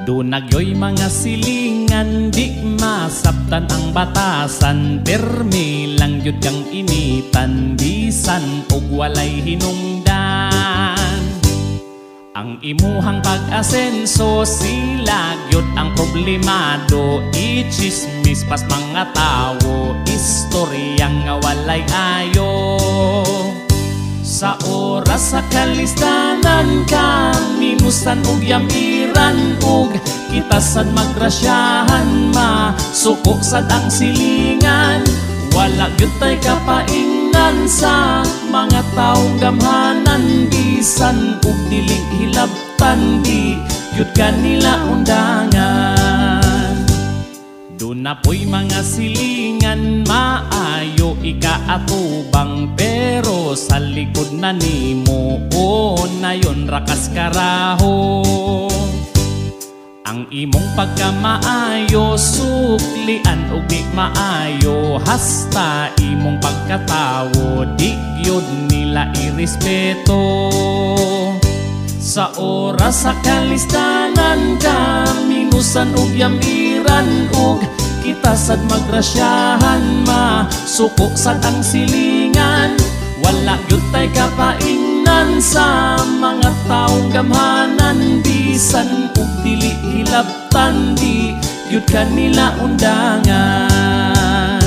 Dunagyoy mga silingan, di masabtan ang batasan. Permi lang yun kang initan, bisan og walay hinungdan. Ang imuhang pag-asenso, sila gyud ang problemado. Ichismis pas mga tawo, istoryang nga walay ayo. Sa oras sa kalistanan kami musan ug yamiran ug kita sad magrasyahan, masuko sad ang silingan. Wala gyud tay kapaingnan sa mga taong gamhanan, bisan ug dili hilabtan, di gyud kanila undangan. Doon na po'y mga silingan, maayo ikaatubang, pero sa likod na nimo o na yon rakas karaho. Ang imong pagkamaayo, suklian o di maayo, hasta imong pagkatawo, di gyud nila irespeto. Sa oras sa kalistanan kami nusan ug yamiran ug kita sad magrasyahan, masuko sad ang silingan. Wala gyud tay kapaingnan sa mga taong gamhanan, bisan ug dili hilabtan, di gyud kanila undangan.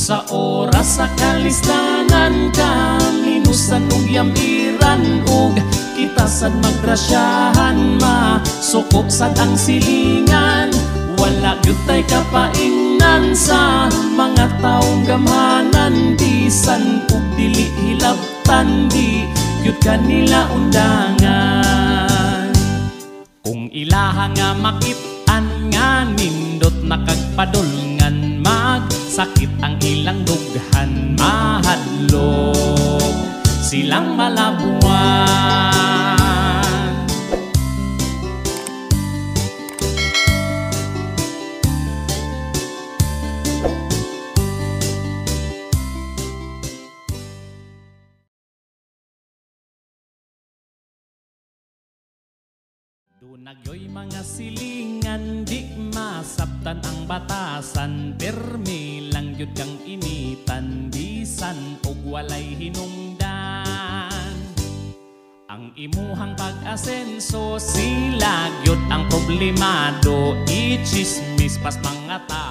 Sa oras sa kalistanan kami nusan ug yamiran ug kita sad magrasyahan, masuko sad ang silingan. Wala gyud tay kapaingnan sa mga taong gamhanan, bisan ug dili hilabtan, di gyud kanila undangan. Kung ilaha nga makit-an nga nindot nakagpadulngan, magsakit ang ilang dughan, mahadlok silang malabuan. Dunagyoy mga silingan, di masabtan ang batasan. Permi lang yun kang initan, bisan og walay hinungdan. Ang imuhang pag-asenso, sila gyud ang problemado. Ichismis pas mga tao.